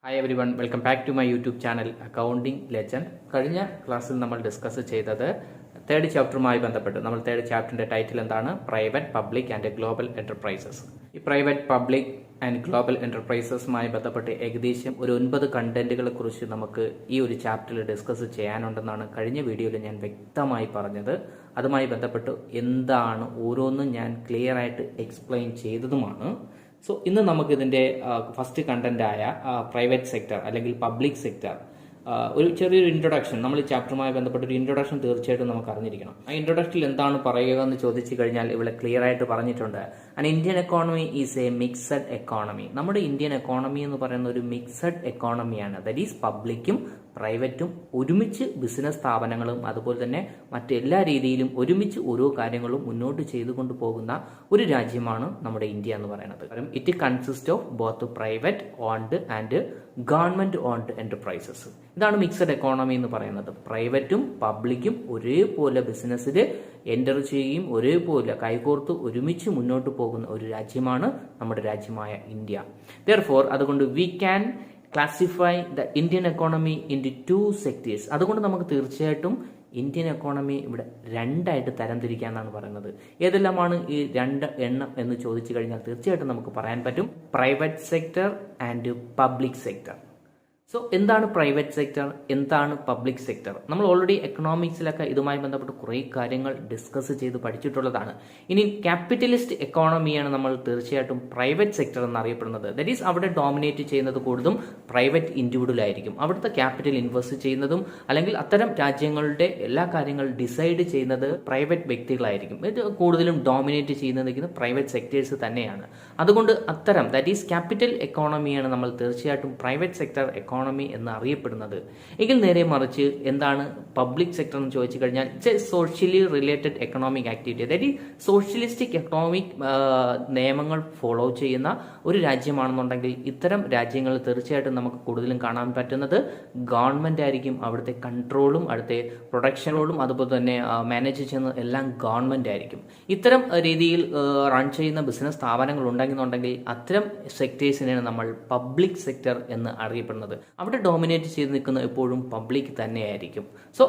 Hi everyone, welcome back to my YouTube channel accounting legend. കഴിഞ്ഞ ക്ലാസ്സിൽ നമ്മൾ discuss ചെയ്തത് തേർഡ് ചാപ്റ്ററുമായി ബന്ധപ്പെട്ട്. നമ്മൾ തേർഡ് ചാപ്റ്ററിന്റെ ടൈറ്റിൽ എന്താണ്? Private, public and global enterprises. ഈ പ്രൈവറ്റ്, പബ്ലിക് ആൻഡ് ഗ്ലോബൽ എന്റർപ്രൈസസുമായി ബന്ധപ്പെട്ട് ഏകദേശം ഒരു 9 കണ്ടന്റുകളെ കുറിച്ച് നമുക്ക് ഈ ഒരു ചാപ്റ്ററിൽ ഡിസ്കസ് ചെയ്യാനുണ്ടെന്നാണ് കഴിഞ്ഞ വീഡിയോയിൽ ഞാൻ വ്യക്തമായി പറഞ്ഞത്. അതുമായി ബന്ധപ്പെട്ട് എന്താണ് ഓരോന്നും ഞാൻ ക്ലിയർ ആയിട്ട് എക്സ്പ്ലെയിൻ ചെയ്തതുമാണ്. സോ ഇന്ന് നമുക്ക് ഇതിന്റെ ഫസ്റ്റ് കണ്ടന്റ് ആയ പ്രൈവറ്റ് സെക്ടർ അല്ലെങ്കിൽ പബ്ലിക് സെക്ടർ ഒരു ചെറിയൊരു ഇൻട്രൊഡക്ഷൻ, നമ്മൾ ഈ ചാപ്റ്ററുമായി ബന്ധപ്പെട്ട ഒരു ഇൻട്രൊഡക്ഷൻ തീർച്ചയായിട്ടും നമുക്ക് അറിഞ്ഞിരിക്കണം. ആ ഇൻട്രൊഡക്ഷനിൽ എന്താണ് പറയുക എന്ന് ചോദിച്ചു കഴിഞ്ഞാൽ ഇവിടെ ക്ലിയർ ആയിട്ട് പറഞ്ഞിട്ടുണ്ട്. And Indian economy is A mixed economy. നമ്മുടെ ഇന്ത്യൻ എക്കോണമി എന്ന് പറയുന്ന ഒരു മിക്സഡ് എക്കോണമിയാണ്. ദാറ്റ് ഈസ് പബ്ലിക്കും പ്രൈവറ്റും ഒരുമിച്ച് ബിസിനസ് സ്ഥാപനങ്ങളും അതുപോലെ തന്നെ മറ്റെല്ലാ രീതിയിലും ഒരുമിച്ച് ഓരോ കാര്യങ്ങളും മുന്നോട്ട് ചെയ്തുകൊണ്ട് പോകുന്ന ഒരു രാജ്യമാണ് നമ്മുടെ ഇന്ത്യ എന്ന് പറയുന്നത്. It consist of both private owned and government owned enterprises. ഇതാണ് മിക്സഡ് എക്കോണമി എന്ന് പറയുന്നത്. പ്രൈവറ്റും പബ്ലിക്കും ഒരേപോലെ ബിസിനസ്സിൽ എൻ്റർ ചെയ്യുകയും ഒരേപോലെ കൈകോർത്ത് ഒരുമിച്ച് മുന്നോട്ട് പോകുന്ന ഒരു രാജ്യമാണ് നമ്മുടെ രാജ്യമായ ഇന്ത്യ. Therefore, അതുകൊണ്ട് we can classify the Indian economy in two sectors. അതുകൊണ്ട് നമുക്ക് തീർച്ചയായിട്ടും ഇന്ത്യൻ എക്കോണമി ഇവിടെ രണ്ടായിട്ട് തരംതിരിക്കാന്നാണ് പറയുന്നത്. ഏതെല്ലാമാണ് ഈ രണ്ട് എണ്ണം എന്ന് ചോദിച്ചു കഴിഞ്ഞാൽ തീർച്ചയായിട്ടും നമുക്ക് പറയാൻ പറ്റും. Private sector and public sector. So എന്താണ് പ്രൈവറ്റ് സെക്ടർ, എന്താണ് പബ്ലിക് സെക്ടർ? നമ്മൾ ഓൾറെഡി എക്കണോമിക്സിലൊക്കെ ഇതുമായി ബന്ധപ്പെട്ട് കുറേ കാര്യങ്ങൾ ഡിസ്കസ് ചെയ്ത് പഠിച്ചിട്ടുള്ളതാണ്. ഇനി ക്യാപിറ്റലിസ്റ്റ് എക്കോണമിയാണ് നമ്മൾ തീർച്ചയായിട്ടും പ്രൈവറ്റ് സെക്ടർ എന്നറിയപ്പെടുന്നത്. ദാറ്റ് ഈസ് അവിടെ ഡോമിനേറ്റ് ചെയ്യുന്നത് കൂടുതലും പ്രൈവറ്റ് ഇൻഡിവിജ്വൽ ആയിരിക്കും. അവിടുത്തെ ക്യാപിറ്റൽ ഇൻവെസ്റ്റ് ചെയ്യുന്നതും അല്ലെങ്കിൽ അത്തരം രാജ്യങ്ങളുടെ എല്ലാ കാര്യങ്ങളും ഡിസൈഡ് ചെയ്യുന്നത് പ്രൈവറ്റ് വ്യക്തികളായിരിക്കും. ഇത് കൂടുതലും ഡോമിനേറ്റ് ചെയ്യുന്നത് പ്രൈവറ്റ് സെക്ടേഴ്സ് തന്നെയാണ്. അതുകൊണ്ട് അത്തരം ദാറ്റ് ഈസ് ക്യാപിറ്റൽ എക്കോണമിയാണ് നമ്മൾ തീർച്ചയായിട്ടും പ്രൈവറ്റ് സെക്ടർ എക്കോണമി എന്ന് അറിയപ്പെടുന്നത്. എങ്കിൽ നേരെ മറിച്ച് എന്താണ് പബ്ലിക് സെക്ടർ എന്ന് ചോദിച്ചു കഴിഞ്ഞാൽ it's A socially related economic activity. അതായത് സോഷ്യലിസ്റ്റിക് എക്കണോമിക് നിയമങ്ങൾ ഫോളോ ചെയ്യുന്ന ഒരു രാജ്യമാണെന്നുണ്ടെങ്കിൽ ഇത്തരം രാജ്യങ്ങൾ തീർച്ചയായിട്ടും നമുക്ക് കൂടുതലും കാണാൻ പറ്റുന്നത് ഗവൺമെന്റ് ആയിരിക്കും. അവിടുത്തെ കൺട്രോളും അവിടുത്തെ പ്രൊഡക്ഷനോടും അതുപോലെ തന്നെ മാനേജ് ചെയ്യുന്ന എല്ലാം ഗവൺമെന്റ് ആയിരിക്കും. ഇത്തരം രീതിയിൽ റൺ ചെയ്യുന്ന ബിസിനസ് സ്ഥാപനങ്ങൾ ഉണ്ടെന്നുണ്ടെങ്കിൽ അത്തരം സെക്ടേഴ്സിനെയാണ് നമ്മൾ പബ്ലിക് സെക്ടർ എന്ന് അറിയപ്പെടുന്നത്. അവിടെ ഡോമിനേറ്റ് ചെയ്ത് നിൽക്കുന്ന എപ്പോഴും പബ്ലിക് തന്നെയായിരിക്കും. സോ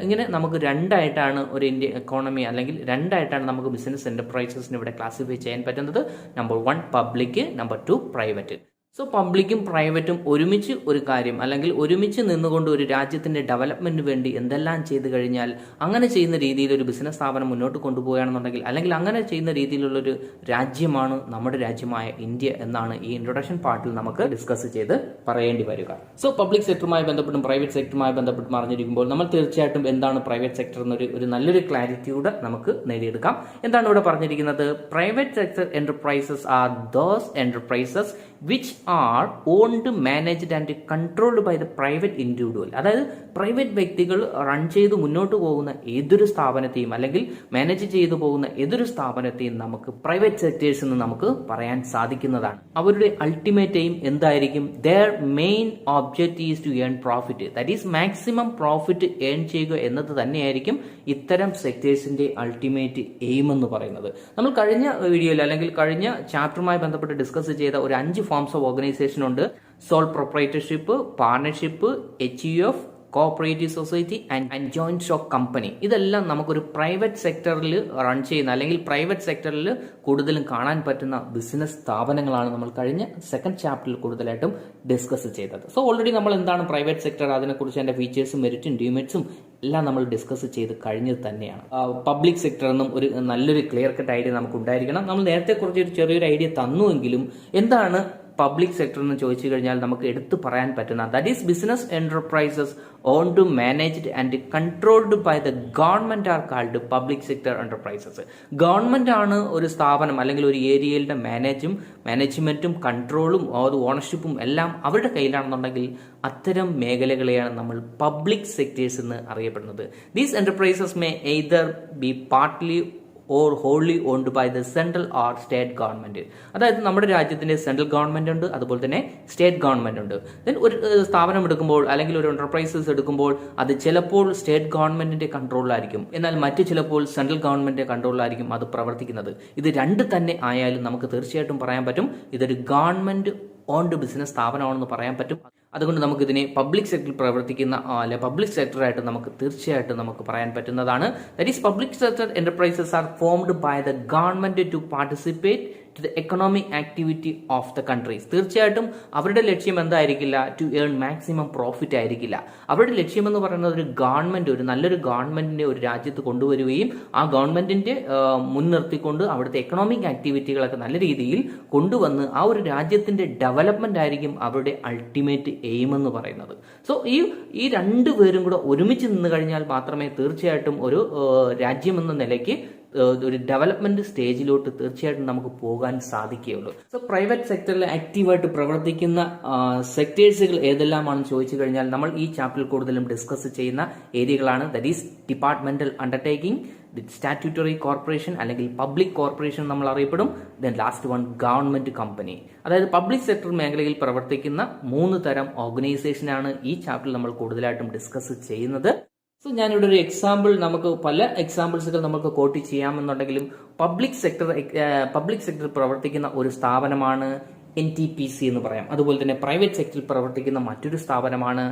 ഇങ്ങനെ നമുക്ക് രണ്ടായിട്ടാണ് ഒരു ഇന്ത്യൻ എക്കോണമി അല്ലെങ്കിൽ രണ്ടായിട്ടാണ് നമുക്ക് ബിസിനസ് എന്റർപ്രൈസസിന് ഇവിടെ ക്ലാസിഫൈ ചെയ്യാൻ പറ്റുന്നത്. Number 1 public, number 2 private. So പബ്ലിക്കും പ്രൈവറ്റും ഒരുമിച്ച് ഒരു കാര്യം അല്ലെങ്കിൽ ഒരുമിച്ച് നിന്നുകൊണ്ട് ഒരു രാജ്യത്തിന്റെ ഡെവലപ്മെന്റിന് വേണ്ടി എന്തെല്ലാം ചെയ്തു കഴിഞ്ഞാൽ അങ്ങനെ ചെയ്യുന്ന രീതിയിൽ ഒരു ബിസിനസ് സ്ഥാപനം മുന്നോട്ട് കൊണ്ടുപോവുകയാണെന്നുണ്ടെങ്കിൽ അല്ലെങ്കിൽ അങ്ങനെ ചെയ്യുന്ന രീതിയിലുള്ളൊരു രാജ്യമാണ് നമ്മുടെ രാജ്യമായ ഇന്ത്യ എന്നാണ് ഈ ഇൻട്രൊഡക്ഷൻ പാർട്ടിൽ നമുക്ക് ഡിസ്കസ് ചെയ്ത് പറയേണ്ടി വരിക. സോ പബ്ലിക് സെക്ടറുമായി ബന്ധപ്പെട്ടും പ്രൈവറ്റ് സെക്ടറുമായി ബന്ധപ്പെട്ടും അറിഞ്ഞിരിക്കുമ്പോൾ നമ്മൾ തീർച്ചയായിട്ടും എന്താണ് പ്രൈവറ്റ് സെക്ടർ എന്നൊരു നല്ലൊരു ക്ലാരിറ്റിയൂടെ നമുക്ക് നേടിയെടുക്കാം. എന്താണ് ഇവിടെ പറഞ്ഞിരിക്കുന്നത്? Private sector enterprises are those enterprises which are owned, managed and controlled by the private individual. അതായത് പ്രൈവറ്റ് വ്യക്തികൾ റൺ ചെയ്ത് മുന്നോട്ട് പോകുന്ന ഏതൊരു സ്ഥാപനത്തെയും അല്ലെങ്കിൽ മാനേജ് ചെയ്തു പോകുന്ന ഏതൊരു സ്ഥാപനത്തെയും നമുക്ക് പ്രൈവറ്റ് സെക്ടേഴ്സ് എന്ന് നമുക്ക് പറയാൻ സാധിക്കുന്നതാണ്. അവരുടെ അൾട്ടിമേറ്റ് എയിം എന്തായിരിക്കും? Their main object is to earn profit. That is maximum profit earn ചെയ്യുക എന്നത് തന്നെയായിരിക്കും ഇത്തരം സെക്ടേഴ്സിന്റെ അൾട്ടിമേറ്റ് എയിം എന്ന് പറയുന്നത്. നമ്മൾ കഴിഞ്ഞ വീഡിയോയിൽ അല്ലെങ്കിൽ കഴിഞ്ഞ ചാപ്റ്ററുമായി ബന്ധപ്പെട്ട് ഡിസ്കസ് ചെയ്ത ഒരു 5 ഫോംസ് ഓഫ് ഓർഗനൈസേഷൻ ഉണ്ട്. Sole proprietorship, partnership, HUF, cooperative society and joint stock company. ഇതെല്ലാം നമുക്കൊരു പ്രൈവറ്റ് സെക്ടറിൽ റൺ ചെയ്യുന്ന അല്ലെങ്കിൽ പ്രൈവറ്റ് സെക്ടറിൽ കൂടുതലും കാണാൻ പറ്റുന്ന ബിസിനസ് സ്ഥാപനങ്ങളാണ് നമ്മൾ കഴിഞ്ഞ സെക്കൻഡ് ചാപ്റ്ററിൽ കൂടുതലായിട്ടും ഡിസ്കസ് ചെയ്തത്. സോ ഓൾറെഡി നമ്മൾ എന്താണ് പ്രൈവറ്റ് സെക്ടർ, അതിനെക്കുറിച്ച് അതിന്റെ ഫീച്ചേഴ്സും മെറിറ്റും ഡിമെറിറ്റ്സും എല്ലാം നമ്മൾ ഡിസ്കസ് ചെയ്ത് കഴിഞ്ഞത് തന്നെയാണ്. പബ്ലിക് സെക്ടർ എന്നും ഒരു നല്ലൊരു ക്ലിയർ കട്ട് ഐഡിയ നമുക്ക് ഉണ്ടായിരിക്കണം. നമ്മൾ നേരത്തെ കുറച്ച് ചെറിയൊരു ഐഡിയ തന്നുവെങ്കിലും എന്താണ് പബ്ലിക് സെക്ടർ എന്ന് ചോദിച്ചു കഴിഞ്ഞാൽ നമുക്ക് എടുത്തു പറയാൻ പറ്റുന്ന that is business enterprises owned, managed and controlled by the government are called public sector enterprises. Government ആണ് ഒരു സ്ഥാപനം അല്ലെങ്കിൽ ഒരു ഏരിയയുടെ മാനേജ്മെന്റും കൺട്രോളും ഓണർഷിപ്പും എല്ലാം അവരുടെ കയ്യിലാണെന്നുണ്ടെങ്കിൽ അത്തരം മേഖലകളെയാണ് നമ്മൾ പബ്ലിക് സെക്ടേഴ്സ് എന്ന് അറിയപ്പെടുന്നത്. These enterprises may either be partly or wholly owned by the central or state government. അതായത് നമ്മുടെ രാജ്യത്തിന്റെ സെൻട്രൽ ഗവൺമെന്റ് ഉണ്ട്, അതുപോലെ തന്നെ സ്റ്റേറ്റ് ഗവൺമെന്റ് ഉണ്ട്. ദെൻ ഒരു സ്ഥാപനം എടുക്കുമ്പോൾ അല്ലെങ്കിൽ ഒരു എന്റർപ്രൈസസ് എടുക്കുമ്പോൾ അത് ചിലപ്പോൾ സ്റ്റേറ്റ് ഗവൺമെന്റിന്റെ കൺട്രോളിലായിരിക്കും, എന്നാൽ മറ്റു ചിലപ്പോൾ സെൻട്രൽ ഗവൺമെന്റിന്റെ കൺട്രോളിലായിരിക്കും അത് പ്രവർത്തിക്കുന്നത്. ഇത് രണ്ട് തന്നെ ആയാലും നമുക്ക് തീർച്ചയായിട്ടും പറയാൻ പറ്റും ഇതൊരു ഗവൺമെന്റ് ഓൺഡ് ബിസിനസ് സ്ഥാപനമാണെന്ന് പറയാൻ പറ്റും. അതുകൊണ്ട് നമുക്കിതിനെ പബ്ലിക് സെക്ടറിൽ പ്രവർത്തിക്കുന്ന അല്ലെ പബ്ലിക് സെക്ടറായിട്ട് നമുക്ക് തീർച്ചയായിട്ടും നമുക്ക് പറയാൻ പറ്റുന്നതാണ്. That is public sector enterprises are formed by the government to participate to the economic activity of the countries. തീർച്ചയായിട്ടും അവരുടെ ലക്ഷ്യം എന്തായിരിക്കില്ല? ടു ഏൺ മാക്സിമം പ്രോഫിറ്റ് ആയിരിക്കില്ല. അവരുടെ ലക്ഷ്യം എന്ന് പറയുന്നത് ഒരു ഗവൺമെന്റ്, ഒരു നല്ലൊരു ഗവൺമെന്റിനെ ഒരു രാജ്യത്ത് കൊണ്ടുവരികയും ആ ഗവൺമെന്റിന്റെ മുൻനിർത്തിക്കൊണ്ട് അവിടുത്തെ എക്കണോമിക് ആക്ടിവിറ്റികളൊക്കെ നല്ല രീതിയിൽ കൊണ്ടുവന്ന് ആ ഒരു രാജ്യത്തിന്റെ ഡെവലപ്മെന്റ് ആയിരിക്കും അവരുടെ അൾട്ടിമേറ്റ് എയിം എന്ന് പറയുന്നത്. സോ ഈ രണ്ടുപേരും കൂടെ ഒരുമിച്ച് നിന്ന് കഴിഞ്ഞാൽ മാത്രമേ തീർച്ചയായിട്ടും ഒരു രാജ്യം എന്ന നിലയ്ക്ക് ഒരു ഡെവലപ്മെന്റ് സ്റ്റേജിലോട്ട് തീർച്ചയായിട്ടും നമുക്ക് പോകാൻ സാധിക്കുകയുള്ളൂ. സോ പ്രൈവറ്റ് സെക്ടറിൽ ആക്റ്റീവായിട്ട് പ്രവർത്തിക്കുന്ന സെക്ടേഴ്സുകൾ ഏതെല്ലാമാണെന്ന് ചോദിച്ചു കഴിഞ്ഞാൽ നമ്മൾ ഈ ചാപ്റ്ററിൽ കൂടുതലും ഡിസ്കസ് ചെയ്യുന്ന ഏരിയകളാണ്. That is departmental undertaking, statutory corporation അല്ലെങ്കിൽ പബ്ലിക് കോർപ്പറേഷൻ നമ്മൾ അറിയപ്പെടും. Then last one government company. അതായത് പബ്ലിക് സെക്ടർ മേഖലയിൽ പ്രവർത്തിക്കുന്ന 3 തരം ഓർഗനൈസേഷനാണ് ഈ ചാപ്റ്ററിൽ നമ്മൾ കൂടുതലായിട്ടും ഡിസ്കസ് ചെയ്യുന്നത്. സോ ഞാനിവിടെ ഒരു എക്സാമ്പിൾ, നമുക്ക് പല എക്സാമ്പിൾസുകൾ നമുക്ക് കോട്ട് ചെയ്യാമെന്നുണ്ടെങ്കിലും പബ്ലിക് സെക്ടറിൽ പ്രവർത്തിക്കുന്ന ഒരു സ്ഥാപനമാണ് NTPC എന്ന് പറയാം. അതുപോലെ തന്നെ പ്രൈവറ്റ് സെക്ടറിൽ പ്രവർത്തിക്കുന്ന മറ്റൊരു സ്ഥാപനമാണ്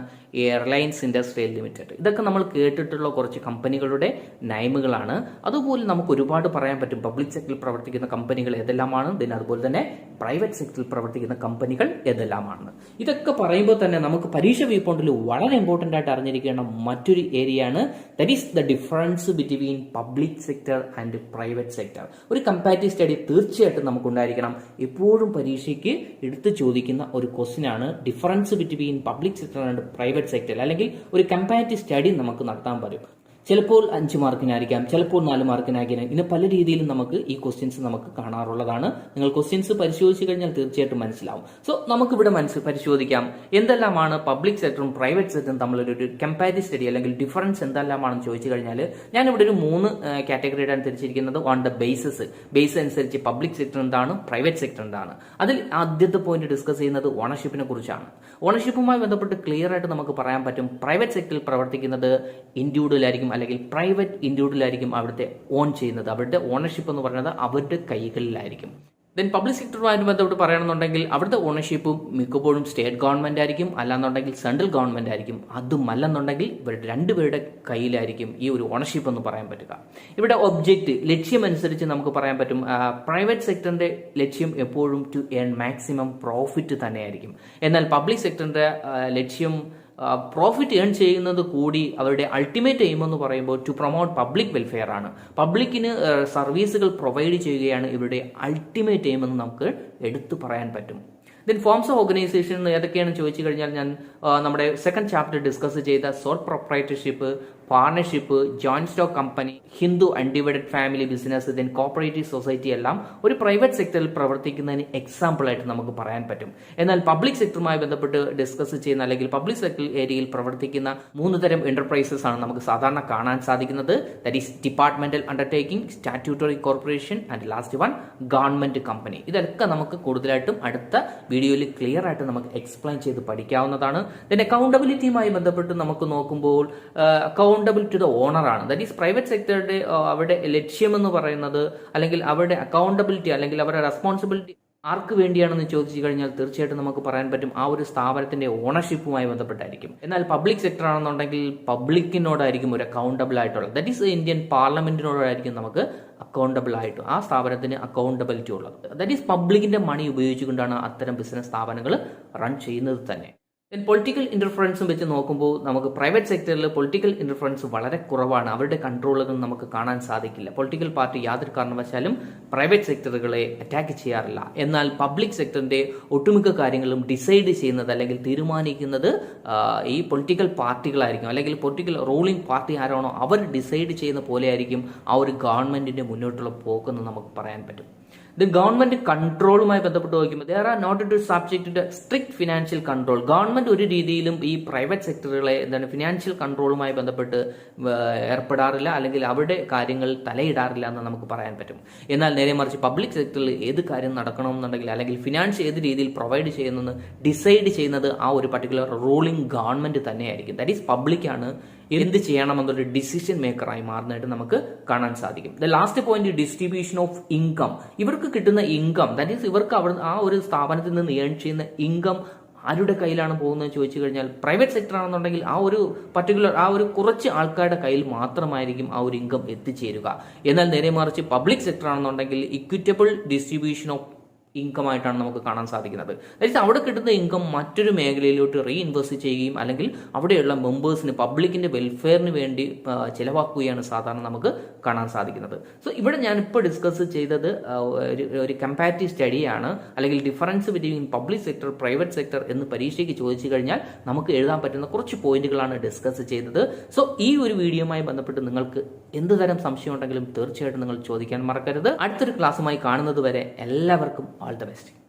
എയർലൈൻസ് ഇൻഡസ്ട്രിയൽ ലിമിറ്റഡ്. ഇതൊക്കെ നമ്മൾ കേട്ടിട്ടുള്ള കുറച്ച് കമ്പനികളുടെ നയമുകളാണ്. അതുപോലെ നമുക്ക് ഒരുപാട് പറയാൻ പറ്റും പബ്ലിക് സെക്ടറിൽ പ്രവർത്തിക്കുന്ന കമ്പനികൾ ഏതെല്ലാമാണ്, അതുപോലെ തന്നെ പ്രൈവറ്റ് സെക്ടറിൽ പ്രവർത്തിക്കുന്ന കമ്പനികൾ ഏതെല്ലാമാണ്. ഇതൊക്കെ പറയുമ്പോൾ തന്നെ നമുക്ക് പരീക്ഷ വ്യൂ പോയിന്റിൽ വളരെ ഇമ്പോർട്ടന്റ് ആയിട്ട് അറിഞ്ഞിരിക്കേണ്ട മറ്റൊരു ഏരിയയാണ് that is the difference between public sector and private sector. ഒരു കമ്പാരിറ്റീവ് സ്റ്റഡി തീർച്ചയായിട്ടും നമുക്കുണ്ടായിരിക്കണം. എപ്പോഴും പരീക്ഷയ്ക്ക് എടുത്തു ചോദിക്കുന്ന ഒരു ക്വസ്റ്റ്യൻ ആണ് difference between public sector and private sector. അല്ലെങ്കിൽ ഒരു കമ്പാരിറ്റീവ് സ്റ്റഡി നമുക്ക് നടത്താൻ പറ്റും. ചിലപ്പോൾ 5 മാർക്കിനായിരിക്കാം, ചിലപ്പോൾ 4 മാർക്കിനായിരിക്കാം. ഇങ്ങനെ പല രീതിയിലും നമുക്ക് ഈ ക്വസ്റ്റ്യൻസ് നമുക്ക് കാണാറുള്ളതാണ്. നിങ്ങൾ ക്വസ്റ്റ്യൻസ് പരിശോധിച്ചു കഴിഞ്ഞാൽ തീർച്ചയായിട്ടും മനസ്സിലാവും. സോ നമുക്കിവിടെ പരിശോധിക്കാം എന്തെല്ലാമാണ് പബ്ലിക് സെക്ടറും പ്രൈവറ്റ് സെക്ടറും തമ്മിലൊരു കമ്പാരിറ്റീവ് സ്റ്റഡി അല്ലെങ്കിൽ ഡിഫറൻസ് എന്തെല്ലാമാണെന്ന് ചോദിച്ചു കഴിഞ്ഞാൽ ഞാനിവിടെ ഒരു 3 കാറ്റഗറിയായിട്ടാണ് തിരിച്ചിരിക്കുന്നത്. ഓൺ ദ ബേസ് അനുസരിച്ച് പബ്ലിക് സെക്ടർ എന്താണ്, പ്രൈവറ്റ് സെക്ടർ എന്താണ്. അതിൽ ആദ്യത്തെ പോയിന്റ് ഡിസ്കസ് ചെയ്യുന്നത് ഓണർഷിപ്പിനെ കുറിച്ചാണ്. ഓണർഷിപ്പുമായി ബന്ധപ്പെട്ട് ക്ലിയർ ആയിട്ട് നമുക്ക് പറയാൻ പറ്റും പ്രൈവറ്റ് സെക്ടറിൽ പ്രവർത്തിക്കുന്നത് ഇൻഡിവിജ്വൽ ആയിരിക്കും, അല്ലെങ്കിൽ പ്രൈവറ്റ് ഇൻഡിവിജ്വൽ ആയിരിക്കും അവിടുത്തെ ഓൺ ചെയ്യുന്നത്. അവരുടെ ഓണർഷിപ്പ് എന്ന് പറയുന്നത് അവരുടെ കൈകളിലായിരിക്കും. ദെൻ പബ്ലിക് സെക്ടറുമായിട്ട് ബന്ധപ്പെട്ട് പറയണമെന്നുണ്ടെങ്കിൽ അവിടുത്തെ ഓണർഷിപ്പ് മിക്കപ്പോഴും സ്റ്റേറ്റ് ഗവൺമെന്റ് ആയിരിക്കും, അല്ലാന്നുണ്ടെങ്കിൽ സെൻട്രൽ ഗവൺമെന്റ് ആയിരിക്കും. അതുമല്ലെന്നുണ്ടെങ്കിൽ ഇവരുടെ രണ്ടുപേരുടെ കയ്യിലായിരിക്കും ഈ ഒരു ഓണർഷിപ്പ് എന്ന് പറയാൻ പറ്റുക. ഇവിടെ ഒബ്ജക്റ്റ്, ലക്ഷ്യം അനുസരിച്ച് നമുക്ക് പറയാൻ പറ്റും പ്രൈവറ്റ് സെക്ടറിന്റെ ലക്ഷ്യം എപ്പോഴും ടു ഏൺ മാക്സിമം പ്രോഫിറ്റ് തന്നെയായിരിക്കും. എന്നാൽ പബ്ലിക് സെക്ടറിന്റെ ലക്ഷ്യം പ്രോഫിറ്റ് ഏൺ ചെയ്യുന്നത് കൂടി അവരുടെ അൾട്ടിമേറ്റ് എയിം എന്ന് പറയുമ്പോൾ ടു പ്രൊമോട്ട് പബ്ലിക് വെൽഫെയർ ആണ്. പബ്ലിക്കിന് സർവീസുകൾ പ്രൊവൈഡ് ചെയ്യുകയാണ് ഇവരുടെ അൾട്ടിമേറ്റ് എയിം എന്ന് നമുക്ക് എടുത്തു പറയാൻ പറ്റും. ദെൻ ഫോംസ് ഓഫ് ഓർഗനൈസേഷൻ ഏതൊക്കെയാണെന്ന് ചോദിച്ചു കഴിഞ്ഞാൽ ഞാൻ നമ്മുടെ സെക്കൻഡ് ചാപ്റ്റർ ഡിസ്കസ് ചെയ്ത sole proprietorship, partnership, joint stock company, Hindu undivided family business, then cooperative society എല്ലാം ഒരു പ്രൈവറ്റ് സെക്ടറിൽ പ്രവർത്തിക്കുന്നതിന് എക്സാമ്പിൾ ആയിട്ട് നമുക്ക് പറയാൻ പറ്റും. എന്നാൽ പബ്ലിക് സെക്ടറുമായി ബന്ധപ്പെട്ട് ഡിസ്കസ് ചെയ്യുന്ന അല്ലെങ്കിൽ പബ്ലിക് സെക്ടർ ഏരിയയിൽ പ്രവർത്തിക്കുന്ന 3 തരം എന്റർപ്രൈസസ് ആണ് നമുക്ക് സാധാരണ കാണാൻ സാധിക്കുന്നത്. That is departmental undertaking, statutory corporation and last one government company. ഇതൊക്കെ നമുക്ക് കൂടുതലായിട്ടും അടുത്ത വീഡിയോയിൽ ക്ലിയർ ആയിട്ട് നമുക്ക് എക്സ്പ്ലെയിൻ ചെയ്ത് പഠിക്കാവുന്നതാണ്. ദെൻ അക്കൗണ്ടബിലിറ്റിയുമായി ബന്ധപ്പെട്ട് നമുക്ക് നോക്കുമ്പോൾ അക്കൗണ്ടബിൾ ടു ദ ഓണർ ആണ്. ദാറ്റ് ഈസ് പ്രൈവറ്റ് സെക്ടറുടെ അവരുടെ ലക്ഷ്യം എന്ന് പറയുന്നത് അല്ലെങ്കിൽ അവരുടെ അക്കൗണ്ടബിലിറ്റി അല്ലെങ്കിൽ അവരുടെ റെസ്പോൺസിബിലിറ്റി ആർക്ക് വേണ്ടിയാണെന്ന് ചോദിച്ചു കഴിഞ്ഞാൽ തീർച്ചയായിട്ടും നമുക്ക് പറയാൻ പറ്റും ആ ഒരു സ്ഥാപനത്തിന്റെ ഓണർഷിപ്പുമായി ബന്ധപ്പെട്ടായിരിക്കും. എന്നാൽ പബ്ലിക് സെക്ടർ ആണെന്നുണ്ടെങ്കിൽ പബ്ലിക്കിനോടായിരിക്കും ഒരു അക്കൗണ്ടബിൾ ആയിട്ടുള്ളത്. ദാറ്റ് ഈസ് ഇന്ത്യൻ പാർലമെന്റിനോടായിരിക്കും നമുക്ക് അക്കൗണ്ടബിൾ ആയിട്ട് ആ സ്ഥാപനത്തിന് അക്കൗണ്ടബിലിറ്റി ഉള്ളത്. ദാറ്റ് ഈസ് പബ്ലിക്കിന്റെ മണി ഉപയോഗിച്ചുകൊണ്ടാണ് അത്തരം ബിസിനസ് സ്ഥാപനങ്ങൾ റൺ ചെയ്യുന്നത് തന്നെ. പൊളിറ്റിക്കൽ ഇന്റർഫറൻസും വെച്ച് നോക്കുമ്പോൾ നമുക്ക് പ്രൈവറ്റ് സെക്ടറിൽ പൊളിറ്റിക്കൽ ഇന്റർഫറൻസ് വളരെ കുറവാണ്. അവരുടെ കൺട്രോളുകൾ നമുക്ക് കാണാൻ സാധിക്കില്ല. പൊളിറ്റിക്കൽ പാർട്ടി യാതൊരു കാരണവശാലും പ്രൈവറ്റ് സെക്ടറുകളെ അറ്റാക്ക് ചെയ്യാറില്ല. എന്നാൽ പബ്ലിക് സെക്ടറിന്റെ ഒട്ടുമിക്ക കാര്യങ്ങളും ഡിസൈഡ് ചെയ്യുന്നത് അല്ലെങ്കിൽ തീരുമാനിക്കുന്നത് ഈ പൊളിറ്റിക്കൽ പാർട്ടികളായിരിക്കും, അല്ലെങ്കിൽ പൊളിറ്റിക്കൽ റൂളിംഗ് പാർട്ടി ആരാണോ അവർ ഡിസൈഡ് ചെയ്യുന്ന പോലെയായിരിക്കും ആ ഒരു ഗവൺമെന്റിന്റെ മുന്നോട്ടുള്ള പോക്കെന്ന് നമുക്ക് പറയാൻ പറ്റും. The government കൺട്രോളുമായി ബന്ധപ്പെട്ട് നോക്കുമ്പോൾ they are not to subject to strict financial control. Government ഒരു രീതിയിലും ഈ പ്രൈവറ്റ് സെക്ടറുകളെ ഫിനാൻഷ്യൽ കൺട്രോളുമായി ബന്ധപ്പെട്ട് ഏർപ്പെടാറില്ല, അല്ലെങ്കിൽ അവരുടെ കാര്യങ്ങൾ തലയിടാറില്ല എന്ന് നമുക്ക് പറയാൻ പറ്റും. എന്നാൽ നേരെ മറിച്ച് പബ്ലിക് സെക്ടറിൽ ഏത് കാര്യം നടക്കണമെന്നുണ്ടെങ്കിൽ അല്ലെങ്കിൽ ഫിനാൻസ് ഏത് രീതിയിൽ പ്രൊവൈഡ് ചെയ്യുന്നെന്ന് ഡിസൈഡ് ചെയ്യുന്നത് ആ ഒരു പർട്ടിക്കുലർ റൂളിംഗ് ഗവൺമെന്റ് തന്നെയായിരിക്കും. ദാറ്റ് ഈസ് പബ്ലിക്കാണ് എന്ത് ചെയ്യണമെന്നൊരു ഡിസിഷൻ മേക്കറായി മാറുന്നതായിട്ട് നമുക്ക് കാണാൻ സാധിക്കും. The last point, distribution of income. ഇവർക്ക് കിട്ടുന്ന ഇൻകം, ദാറ്റ് ഈസ് ഇവർക്ക് അവിടെ ആ ഒരു സ്ഥാപനത്തിൽ നിന്ന് ഏൺ ചെയ്യുന്ന ഇൻകം ആരുടെ കയ്യിലാണ് പോകുന്നത് ചോദിച്ചു കഴിഞ്ഞാൽ, പ്രൈവറ്റ് സെക്ടർ ആണെന്നുണ്ടെങ്കിൽ ആ ഒരു പർട്ടിക്കുലർ ആ ഒരു കുറച്ച് ആൾക്കാരുടെ കയ്യിൽ മാത്രമായിരിക്കും ആ ഒരു ഇൻകം എത്തിച്ചേരുക. എന്നാൽ നേരെ മറിച്ച് പബ്ലിക് സെക്ടർ ആണെന്നുണ്ടെങ്കിൽ ഇക്വിറ്റബിൾ ഡിസ്ട്രിബ്യൂഷൻ ഓഫ് ഇൻകം ആയിട്ടാണ് നമുക്ക് കാണാൻ സാധിക്കുന്നത്. അതായത് അവിടെ കിട്ടുന്ന ഇൻകം മറ്റൊരു മേഖലയിലോട്ട് റീഇൻവെസ്റ്റ് ചെയ്യുകയും അല്ലെങ്കിൽ അവിടെയുള്ള മെമ്പേഴ്സിന് പബ്ലിക്കിന്റെ വെൽഫെയറിന് വേണ്ടി ചിലവാക്കുകയാണ് സാധാരണ നമുക്ക് കാണാൻ സാധിക്കുന്നത്. സോ ഇവിടെ ഞാൻ ഇപ്പോൾ ഡിസ്കസ് ചെയ്തത് ഒരു കമ്പാരിറ്റീവ് സ്റ്റഡിയാണ്, അല്ലെങ്കിൽ difference between public sector private sector എന്ന് പരീക്ഷയ്ക്ക് ചോദിച്ചു കഴിഞ്ഞാൽ നമുക്ക് എഴുതാൻ പറ്റുന്ന കുറച്ച് പോയിന്റുകളാണ് ഡിസ്കസ് ചെയ്തത്. സോ ഈ ഒരു വീഡിയോയുമായി ബന്ധപ്പെട്ട് നിങ്ങൾക്ക് എന്ത് തരം സംശയം ഉണ്ടെങ്കിലും തീർച്ചയായിട്ടും നിങ്ങൾ ചോദിക്കാൻ മറക്കരുത്. അടുത്തൊരു ക്ലാസ്സുമായി കാണുന്നത് വരെ എല്ലാവർക്കും all the best.